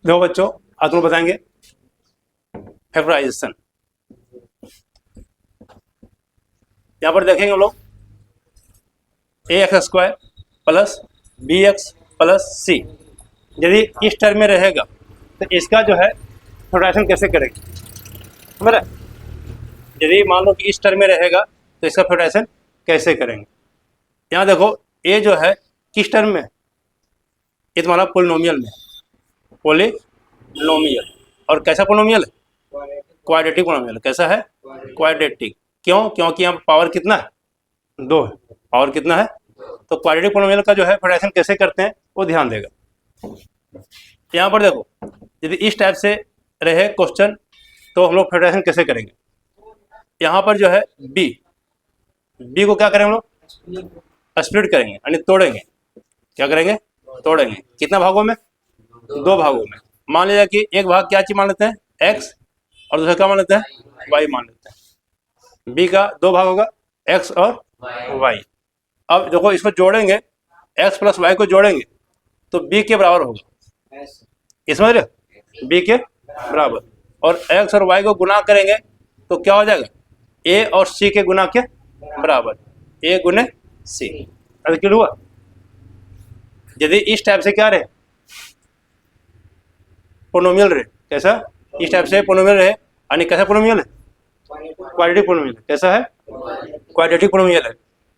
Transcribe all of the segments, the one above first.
देखो बच्चों, आज तुम बताएंगे फैक्टराइजेशन। यहाँ पर देखेंगे हम लोग ax square plus bx plus c यदि इस टर्म में रहेगा तो इसका जो है फैक्टराइजेशन कैसे करेंगे। समझ रहे? यदि मान लो कि इस टर्म में रहेगा तो इसका फैक्टराइजेशन कैसे करेंगे। यहाँ देखो a जो है किस टर्म में, ये तुम्हारा पोलिनोमियल में, पोलिनोमियल। और कैसा पोलिनोमियल है? Quadratic polynomial. कैसा है? क्वाड्रेटिक। क्यों? क्योंकि यहाँ पावर कितना है? 2 है। पावर कितना है? तो क्वाड्रेटिक पोलिनोमियल का जो है फैक्टराइजेशन कैसे करते हैं वो ध्यान देगा। यहाँ पर देखो, यदि इस टाइप से रहे क्वेश्चन तो हम लोग फैक्टराइजेशन कैसे करेंगे। यहाँ पर जो है बी को क्या करेंगे हम लोग? स्प्लिट करेंगे यानी तोड़ेंगे। क्या करेंगे? तोड़ेंगे। कितना भागों में? 2 भागों में। मान लीजिए कि एक भाग क्या चीज मान लेते हैं? एक्स, और दूसरा क्या मान लेते हैं? वाई मान लेते हैं। बी का 2 भाग होगा, एक्स और वाई। अब देखो इसको जोड़ेंगे, एक्स प्लस वाई को जोड़ेंगे तो बी के बराबर होगा। इसमें बी के बराबर, और एक्स और वाई को गुना करेंगे तो क्या हो जाएगा? ए और सी के गुना के बराबर, ए गुने सी। अब क्लियर हुआ? यदि इस टाइप से क्या रहे, पोलिनोमियल रहे। कैसा? इस टाइप से पोलिनोमियल रहे, यानी कैसा पोलिनोमियल है? Quadratic polynomial. कैसा है? क्वाड्रेटिक पोलिनोमियल है।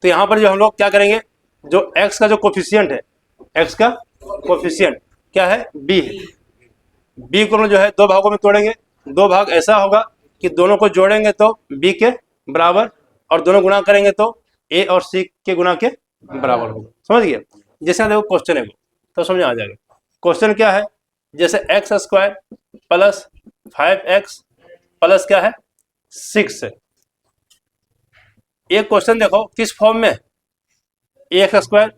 तो यहाँ पर जो हम लोग क्या करेंगे, जो x का जो कोफिशिएंट है, x का कोफिशिएंट क्या है? b है। b को जो है 2 भागों में तोड़ेंगे। 2 भाग ऐसा होगा कि दोनों को जोड़ेंगे तो b के बराबर, और दोनों गुणा करेंगे तो a और c के गुणा के बराबर होगा। समझ गए? जैसे देखो क्वेश्चन है वो तो समझ आ जाएगा। क्वेश्चन क्या है? जैसे x square plus 5x plus क्या है? 6 है। एक क्वेश्चन देखो किस फॉर्म में? X square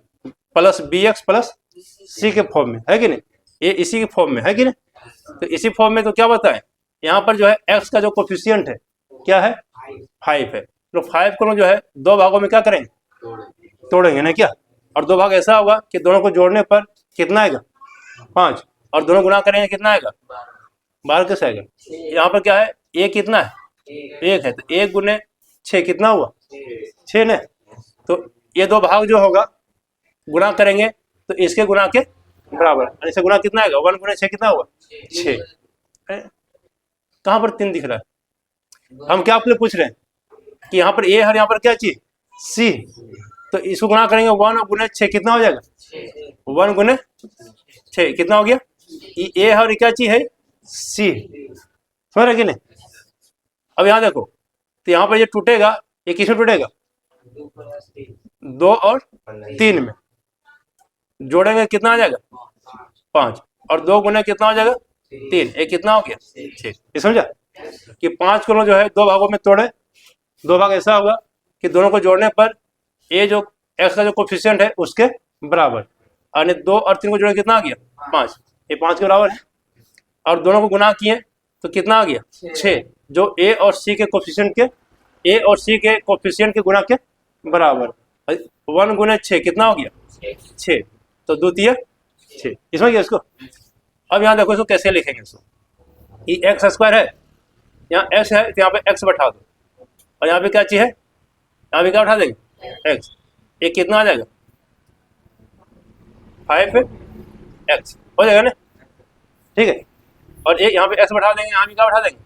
plus bx plus c के फॉर्म में है कि नहीं? ये इसी के फॉर्म में है कि नहीं? तो इसी फॉर्म में तो क्या बताएं, यहाँ पर जो है x का जो कोफिशिएंट है क्या है? 5 है। तो 5 को जो है 2 भागों में क्या करेंगे? तोड़ेंगे ना क्या? और 2 भाग ऐसा होगा कि दोनों को जोड़ने पर कितना आएगा? 5, और दोनों गुणा करेंगे कितना आएगा? 12 कैसे आएगा? यहाँ पर क्या है? a कितना है? 1 है। तो 1 गुने 6 कितना हुआ? 6 ने। तो ये 2 भाग जो होगा गुणा करेंगे तो इसके गुणा के बराबर, इसे गुणा कितना आएगा? 1 गुने 6 कितना हुआ? 6। कहाँ पर 3 दिख रहा है? हम क्या आपके लिए पूछ रहे हैं कि यहाँ पर a और यहाँ पर क्या चीज? c। तो इसको गुणा करेंगे 1 गुने 6 कितना हो जाएगा? 1 गुने 6 कितना हो गया? ये a और क्या चीज है? c। समझ रहे कि नहीं? अब यहाँ देखो, तो यहाँ पर ये टूटेगा, ये किसमें टूटेगा? 2 और 3 में। जोड़ेंगे कितना आ जाएगा? 5, और 2 गुने कितना हो जाएगा? 3। एक कितना हो गया? 6। ये समझा कि 5 को जो है 2 भागों में तोड़े। 2 भाग ऐसा होगा कि दोनों को जोड़ने पर ये जो x का जो कोफिशिएंट है उसके बराबर, और 2 और 3 को जोड़े कितना आ गया? 5। ये 5 के बराबर है, और दोनों को गुना किए तो कितना आ गया? 6, जो a और c के कोफिशिएंट के गुना के बराबर। 1 गुने 6 कितना हो गया? 6। तो द्वितीय 6। इसमें क्या इसको? अब यहाँ देखो इसको कैसे लिखेंगे। इसको ये एक्स स्क्वायर है, यहाँ x है तो यहाँ पे x बैठा दो, और यहाँ पे क्या चीज है? यहाँ पे क्या उठा देंगे? x। ये कितना आ जाएगा? 5x हो जाएगा ना? ठीक है। और एक यहाँ पे x बैठा देंगे, यहाँ पे क्या बैठा देंगे?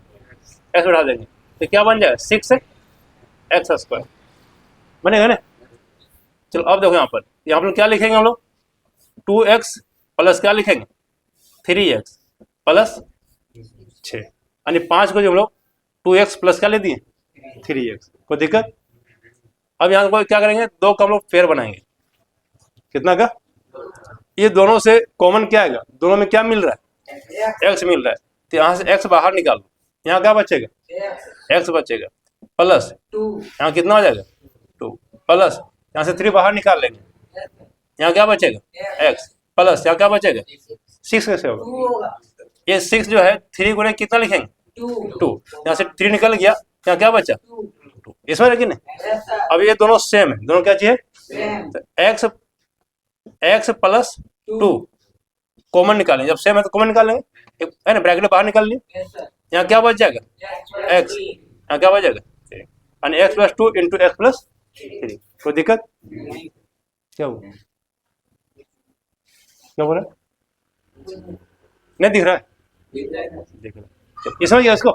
x बैठा देंगे, तो क्या बन जाएगा? 6x स्क्वायर बनेगा ना? चलो अब देखो यहाँ पर क्या लिखेंगे हम लोग? 2x प्लस क्या लिखेंगे? 3x प्लस 6, यानी 5 को जो हम लोग 2x प्लस क्या ले दिए? 3x। कोई दिक्कत? अब यहाँ को क्या करेंगे? 2 का हम लोग पेयर बनाएंगे। कितना का? ये दोनों से कॉमन क्या आएगा? दोनों में क्या मिल रहा है? x मिल रहा है। तो यहाँ से x बाहर निकालो, यहाँ क्या बचेगा? x बचेगा, प्लस 2, यहाँ कितना हो जाएगा? 2, प्लस यहाँ से 3 बाहर निकाल लेंगे, यहाँ क्या बचेगा? x, प्लस यहाँ क्या बचेगा? 6 कैसे होगा? ये 6 जो है 3 गुने कितना लिखेंगे? 2। यहाँ से 3 निकल गया, यहाँ क्या बचा? 2। इसमें लेकिन अब ये दोनों सेम है, दोनों क्या चीज है? तो x प्लस 2 कॉमन निकालेंगे। जब सेम है तो कॉमन निकालेंगे, है ना, ब्रैकेट बाहर निकाल लिया, यहाँ क्या बच जाएगा एक्स, यहाँ क्या बच जाएगा और x plus 2 into x plus 3। कोई दिक्कत क्या हुआ, क्या बोला, नहीं दिख रहा है, दिख रहा है, ये समझ गया इसको,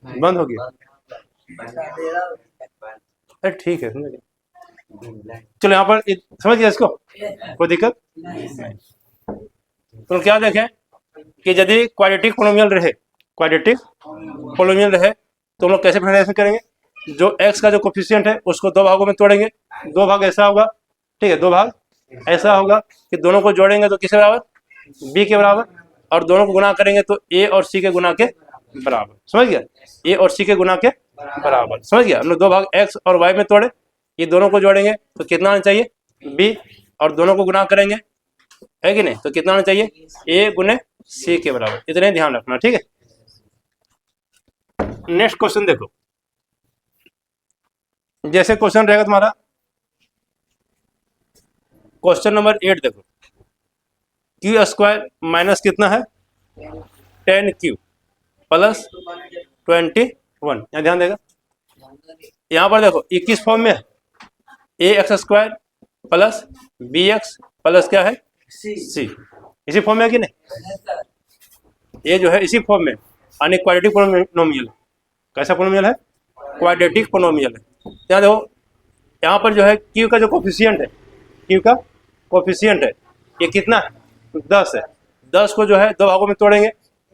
बंद हो गया, अरे ठीक है समझ गया, चलो यहाँ पर समझ गया इसको, कोई दिक्कत नहीं। तो क्या देखें कि यदि क्वाड्रेटिक पोलिनोमियल रहे, क्वाड्रेटिक पोलिनोमियल रहे तो हम लोग कैसे फैक्टराइजेशन करेंगे, जो x का जो कोफिशिएंट है उसको दो भागों में तोड़ेंगे, दो भाग ऐसा होगा, ठीक है, दो भाग ऐसा होगा कि दोनों को जोड़ेंगे तो किसके बराबर, b के बराबर, और दोनों को गुना करेंगे तो a और c के गुना के बराबर, समझ गया, a और c के गुना के बराबर, समझ गया। हम लोग दो भाग x और y में तोड़े, ये दोनों को जोड़ेंगे तो कितना आना चाहिए b, और दोनों को गुना करेंगे, है कि नहीं, तो कितना आना चाहिए a गुने c के बराबर, इतने ध्यान रखना, ठीक है। नेक्स्ट क्वेश्चन देखो, जैसे क्वेश्चन रहेगा तुम्हारा क्वेश्चन नंबर 8 देखो, क्यू स्क्वायर माइनस कितना है 10q प्लस 21, यहाँ ध्यान देगा, यहाँ पर देखो 21 फॉर्म में है A X square plus B X plus क्या है सी, इसी फॉर्म में है कि नहीं, ये जो है इसी फॉर्म में, यानी क्वाड्रेटिक पोलिनोमियल, कैसा पोलिनोमियल है, क्वाड्रेटिक पोलिनोमियल है। यहाँ देखो, यहाँ पर जो है क्यू का जो कोफिशिएंट है, क्यू का कोफिशिएंट है ये कितना है 10 है, 10 को जो है दो भागों में तोड़ेंगे,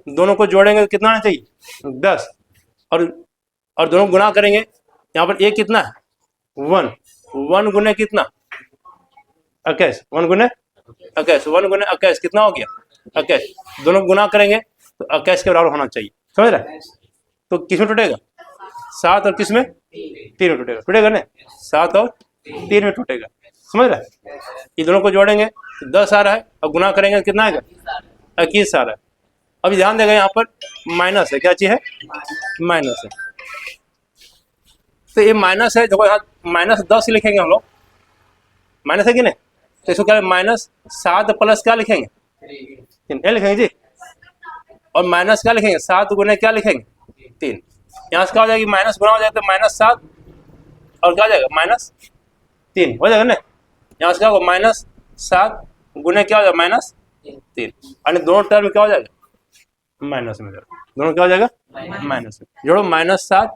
दोनों को जोड़ेंगे तो कितना आना चाहिए 10, और दोनों गुना करेंगे, यहाँ पर ए कितना है 1, 1 गुने कितना 21, 1 गुने 21, 1 गुने 21 कितना हो गया 21, दोनों गुना करेंगे तो 21 के बराबर होना चाहिए, समझ रहे, तो किस में टूटेगा 7 और किस में 3 में टूटेगा, टूटेगा ना 7 और 3 में टूटेगा, समझ रहे, ये दोनों को जोड़ेंगे तो 10 आ रहा है और गुना करेंगे तो कितना आएगा 21 आ रहा है। अभी ध्यान देगा यहाँ पर माइनस है, क्या चीज है माइनस है, तो ये माइनस है, देखो यहाँ माइनस 10 लिखेंगे हम लोग, माइनस है कि नहीं, तो इसको क्या माइनस 7 प्लस क्या लिखेंगे 3 लिखेंगे जी, और माइनस क्या लिखेंगे 7 गुने क्या लिखेंगे 3, यहाँ से क्या हो जाएगी माइनस गुना हो जाएगा तो -7 और क्या हो जाएगा -3 हो जाएगा ना, यहाँ से क्या होगा -7 गुने क्या हो जाएगा -3, यानी दोनों टर्म क्या हो जाएगा माइनस में, दोनों क्या हो जाएगा माइनस में, जोड़ो -7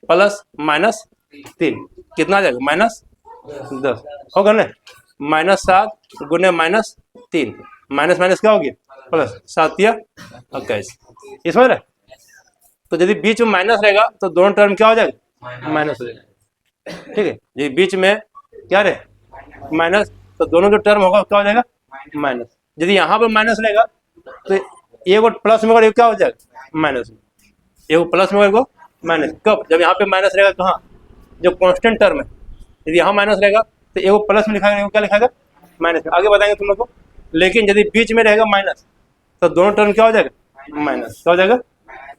प्लस -3 कितना आ जाएगा -10 होगा ना, -7 गुने -3, माइनस माइनस क्या हो गया प्लस, 7 या 21, ये समझ रहे, तो यदि बीच में माइनस रहेगा तो दोनों टर्म क्या हो जाएगा माइनस हो जाएगा, ठीक है, ये बीच में क्या रहे माइनस, तो दोनों जो टर्म होगा क्या हो जाएगा माइनस, यदि यहाँ पर माइनस रहेगा तो एक प्लस में और क्या हो जाएगा माइनस में, एक प्लस में और माइनस, कब जब यहाँ पे माइनस रहेगा, कहाँ जो कांस्टेंट टर्म है, यदि यहाँ माइनस रहेगा तो एक प्लस में लिखाएगा, एक क्या लिखाएगा माइनस में, आगे बताएंगे तुम लोग को, लेकिन यदि बीच में रहेगा माइनस तो दोनों टर्म क्या हो जाएगा माइनस, क्या हो जाएगा,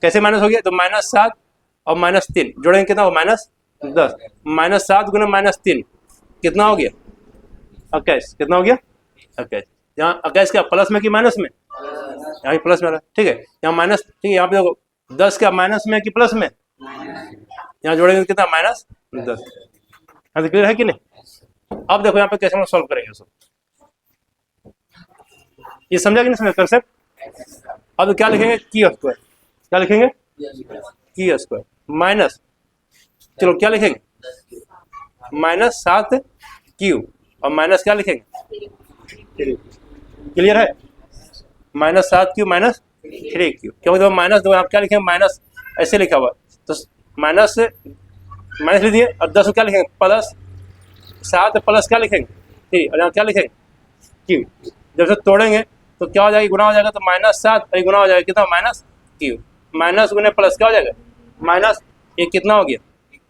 कैसे माइनस हो गया, तो -7 और -3 जोड़ेंगे कितना हो -10, -7 गुना -3 कितना हो गया 21, कितना हो गया 21, यहाँ 21 क्या प्लस में कि माइनस में, यहाँ भी प्लस में रहा, ठीक है, यहाँ माइनस, ठीक है, यहाँ पे देखो 10 क्या माइनस में कि प्लस में, यहाँ जोड़ेंगे कितना -10, यहाँ से क्लियर है कि नहीं। अब देखो यहाँ पे कैसे हम सॉल्व करेंगे सब, ये समझा कि नहीं समझा कंसेप्ट। अब क्या लिखेंगे क्यू स्क्वायर, क्या लिखेंगे क्यू स्क्वायर माइनस, चलो क्या लिखेंगे -7q और माइनस क्या लिखेंगे, क्लियर है, -7q -3q, क्योंकि तो माइनस दो आप क्या लिखेंगे माइनस ऐसे लिखा हुआ, तो माइनस माइनस लिख दिए और 10 को क्या लिखेंगे प्लस, 7 प्लस क्या लिखेंगे 3 और यहाँ क्या लिखेंगे q, जब से तोड़ेंगे तो क्या हो जाएगा गुना हो जाएगा, तो -7 और गुना हो जाएगा कितना -q, माइनस गुने प्लस क्या हो जाएगा माइनस, ये कितना हो गया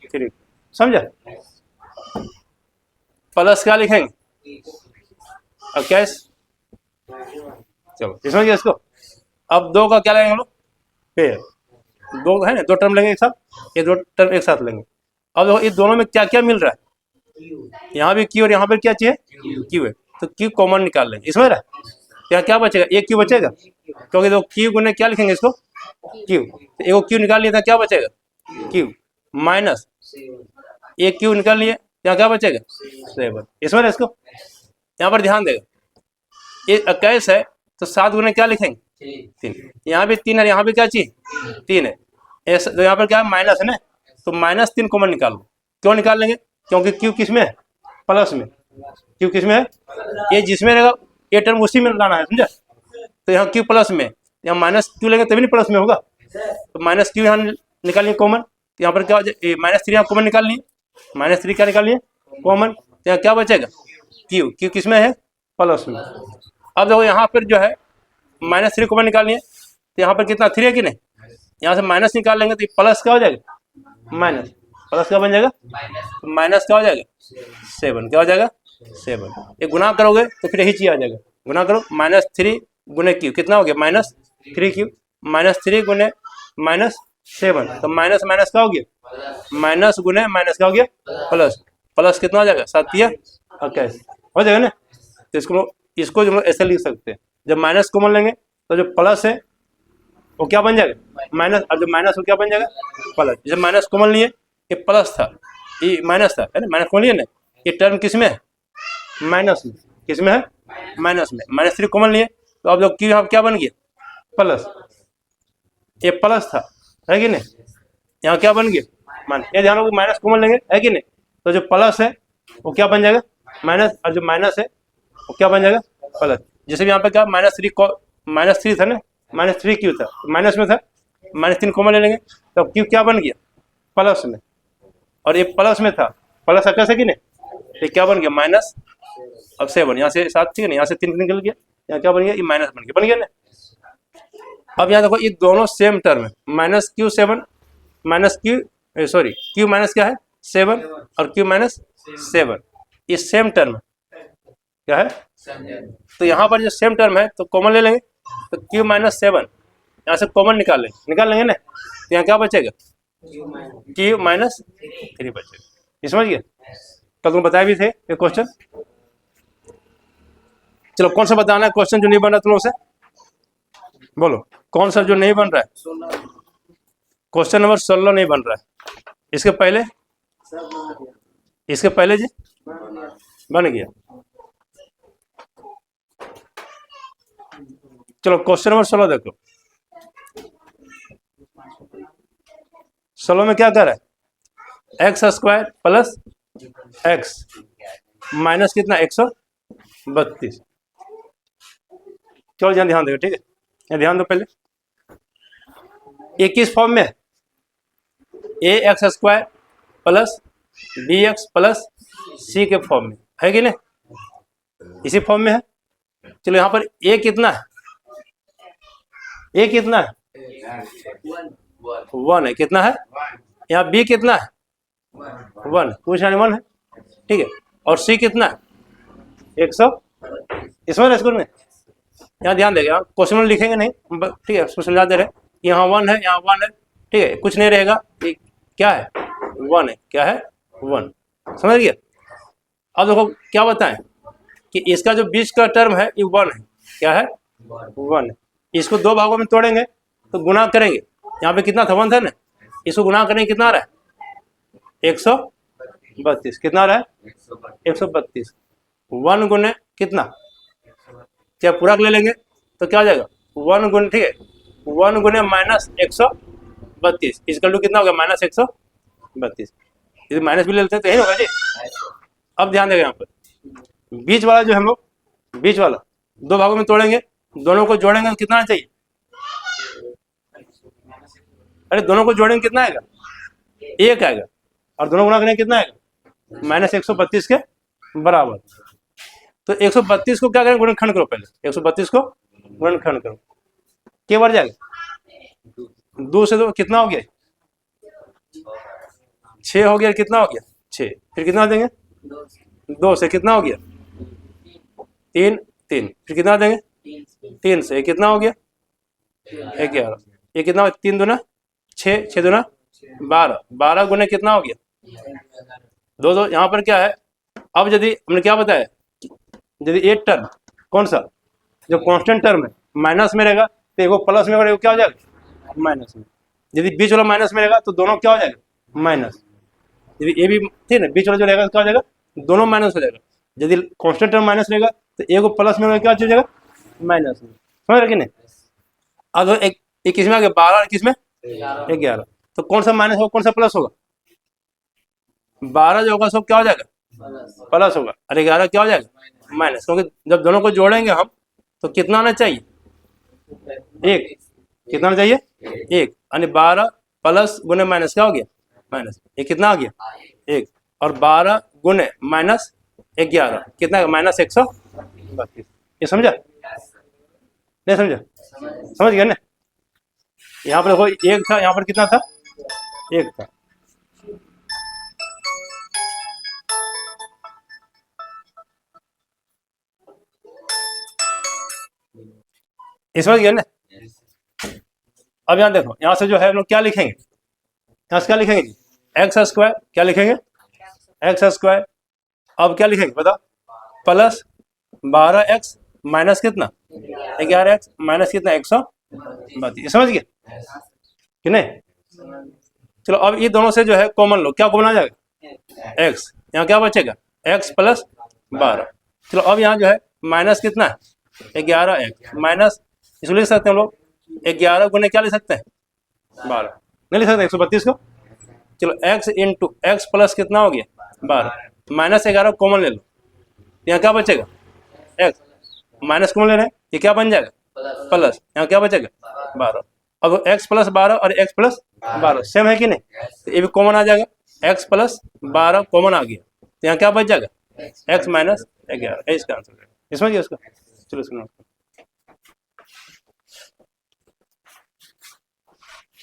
3, समझा, प्लस क्या लिखेंगे और कैश, चलो समझ गया इसको। अब 2 का क्या लेंगे हम लोग पेयर, 2 है ना, 2 टर्म लेंगे एक साथ, ये 2 टर्म एक साथ लेंगे। अब देखो इस दोनों में क्या क्या मिल रहा है, यहाँ भी क्यू और यहाँ पर क्या चाहिए क्यू है, तो क्यू कॉमन निकाल लेंगे, इसमें रहा यहाँ क्या बचेगा, एक क्यू बचेगा, क्योंकि तो क्यू गुने क्या लिखेंगे इसको, क्यू, तो एक क्यू निकाल लिया था, क्या बचेगा क्यू, माइनस एक क्यू निकाल लिए, यहाँ क्या बचेगा 7, इसमें रहा। इसको यहाँ पर ध्यान देगा, ये 21 है तो 7 गुने क्या लिखेंगे 3, यहाँ भी 3 है, यहाँ भी क्या चाहिए 3 है, ऐसा तो यहाँ पर क्या है माइनस है ना, तो -3 कॉमन निकालो, क्यों निकाल लेंगे, क्योंकि क्यू किस में है प्लस में, क्यू किस में है, ये जिसमें रहेगा ये टर्म उसी में लाना है, समझा, तो यहाँ क्यू प्लस में, यहाँ -q लेंगे तभी नहीं प्लस में होगा, तो -q यहाँ निकालिए कॉमन, तो यहाँ पर क्या हो जाए -3 यहाँ कॉमन निकाल लिए, -3 क्या निकाल लिए कॉमन, तो यहाँ क्या बचेगा क्यू, क्यू किस में है प्लस में। अब देखो यहाँ पर जो है -3 कॉमन निकाल लिए, तो यहाँ पर कितना 3 है कि नहीं, यहाँ से माइनस निकाल लेंगे तो प्लस क्या हो जाएगा माइनस, प्लस क्या बन जाएगा माइनस क्या हो जाएगा 7, क्या हो जाएगा 7, ये गुना करोगे तो फिर यही चीज आ जाएगा, गुना करो -3 गुने क्यू कितना हो गया -3 क्यू, -3 गुने -7, तो माइनस माइनस क्या हो गया माइनस गुने माइनस क्या हो गया प्लस, प्लस कितना हो जाएगा 7 या 21 हो जाएगा ना। तो इसको जो ऐसे लिख सकते हैं, जब माइनस कॉमन लेंगे तो जो प्लस है वो क्या बन जाएगा माइनस, और जो माइनस वो क्या बन जाएगा प्लस, जब माइनस कॉमन लिए ये प्लस था ये माइनस था है ना, माइनस कॉमन लिए ना, ये टर्म किस में है माइनस में, किस में है माइनस में, -3 कॉमन लिए तो अब लोग यहाँ क्या बन गया प्लस, ये प्लस था है कि नहीं, यहाँ क्या बन गया माइनस, ये ध्यान रखो माइनस कॉमन लेंगे है कि नहीं, तो जो प्लस है वो क्या बन जाएगा माइनस, और जो माइनस है वो क्या बन जाएगा प्लस, जैसे भी यहाँ पे क्या -3 था ना, -3 क्यू था माइनस में था, -3 कॉमन ले लेंगे तो क्यू क्या बन गया प्लस में, और ये प्लस में था प्लस कैसे कि नहीं, ये क्या बन गया माइनस, अब 7 यहाँ से 7 ठीक है ना, यहाँ से 3 निकल गया, यहाँ क्या बन गया ये माइनस बन गया ना। अब यहाँ देखो ये दोनों सेम टर्म है, -q7 -q sorry q minus क्या है 7 और q -7, ये सेम टर्म है, क्या है तो यहाँ पर जो सेम टर्म है तो कॉमन ले लेंगे, तो q -7 यहाँ से कॉमन निकाल लेंगे ना, तो यहाँ क्या बचेगा q -3 बचेगा, समझ गए, कल तुम बताए भी थे ये क्वेश्चन। चलो कौन सा बताना है क्वेश्चन जो नहीं बन रहा तुम लोग से, बोलो कौन सा जो नहीं बन रहा है, क्वेश्चन नंबर 16 नहीं बन रहा है, इसके पहले जी बन गया। चलो क्वेश्चन नंबर 16 देखो, 16 में क्या कर रहा है x² प्लस x माइनस कितना 132, चलो यहाँ ध्यान देगा ठीक है, यहाँ ध्यान दो पहले, ये किस फॉर्म में है ax² plus bx plus c के फॉर्म में है कि नहीं, इसी फॉर्म में है। चलो यहाँ पर a कितना है, a कितना है 1 है, कितना है यहाँ b कितना है 1, कुछ नहीं 1 है ठीक है, और c कितना है 100, इसमें स्कूल में यहाँ ध्यान देगा, क्वेश्चन में लिखेंगे नहीं ठीक है, उसको समझा दे रहे, यहाँ 1 है यहाँ 1 है ठीक है, कुछ नहीं रहेगा, क्या है 1 है, क्या है 1, समझ गया। अब देखो क्या बताएं कि इसका जो बीच का टर्म है ये 1 है, क्या है 1 है, इसको 2 भागों में तोड़ेंगे तो गुना करेंगे, यहाँ पे कितना था 1 था ना, इसको गुना करेंगे कितना आ रहा है 132, कितना आ रहा है 132, 1 गुने कितना, क्या पूरा ले लेंगे तो क्या हो जाएगा 1 गुने ठीक है 1 गुने -132 इसका टू कितना हो गया -132, यदि माइनस भी ले लेते हैं तो यही होगा जी। अब ध्यान देगा यहाँ पर बीच वाला जो हम लोग बीच वाला 2 भागों में तोड़ेंगे, दोनों को जोड़ेंगे तो कितना चाहिए, अरे दोनों को जोड़ेंगे कितना आएगा 1 आएगा, और दोनों गुना करेंगे कितना आएगा -132 के बराबर, तो 132 को क्या करें गुणनखंड करो, पहले 132 को गुणनखंड करो, क्या बढ़ जाएगा 2 से 2 कितना हो गया 6 हो गया, कितना हो गया 6, फिर कितना देंगे 2 से कितना हो गया 3, फिर कितना देंगे 3 से कितना हो गया 11, ये कितना 3 दूना 6, 6 दूना 12, 12 गुने कितना हो गया 2, यहाँ पर क्या है, अब यदि हमने क्या बताया यदि ये टर्म कौन सा जो कांस्टेंट टर्म है माइनस में रहेगा तो एक प्लस में होगा, क्या हो जाएगा माइनस में। यदि बीच वाला माइनस में रहेगा तो दोनों क्या हो जाएगा माइनस। यदि ये भी ठीक है बीच वाला जो रहेगा क्या हो जाएगा दोनों माइनस हो जाएगा। यदि कांस्टेंट टर्म माइनस रहेगा तो एक प्लस में होगा, क्या हो जाएगा माइनस में। समझ रहे कि नहीं। अब एक किसमें आ गया 12 और किसमें 11, तो कौन सा माइनस होगा कौन सा प्लस होगा। 12 जो होगा सब क्या हो जाएगा प्लस होगा और 11 क्या हो जाएगा माइनस, क्योंकि जब दोनों को जोड़ेंगे हम तो कितना आना चाहिए एक, कितना आना चाहिए एक, यानी 12 प्लस गुने माइनस क्या हो गया माइनस, ये कितना आ गया एक, और 12 गुने माइनस 11 कितना माइनस 132। ये समझा नहीं समझा, समझ गया ना। यहाँ पर देखो एक था, यहाँ पर कितना था एक था। समझ गया ना। अब यहाँ देखो यहाँ से जो है हम लोग क्या लिखेंगे, यहाँ से क्या लिखेंगे जी एक्स स्क्वायर, क्या लिखेंगे एक्स स्क्वायर। अब क्या लिखेंगे बताओ प्लस 12x माइनस कितना 11x माइनस कितना 132। समझ गए कि नहीं। चलो अब ये दोनों से जो है कॉमन लो, क्या कॉमन आ जाएगा x, यहाँ क्या बचेगा x प्लस 12। चलो अब यहाँ जो है माइनस कितना है 11x माइनस, इसको लिख सकते हैं हम लोग 11 गुने क्या ले सकते हैं 12, नहीं लिख सकते 132 को। चलो x इंटू एक्स प्लस कितना हो गया 12 माइनस 11 कॉमन ले लो, यहाँ क्या बचेगा x माइनस कॉमन ले रहे हैं, ये क्या बन जाएगा प्लस, यहाँ क्या बचेगा 12। अब x प्लस 12 और x प्लस 12 सेम है कि नहीं, तो ये भी कॉमन आ जाएगा x प्लस 12 कॉमन आ गया, तो यहाँ क्या बच जाएगा x माइनस 11। इसका आंसर है, समझिए उसको। चलो सुनो।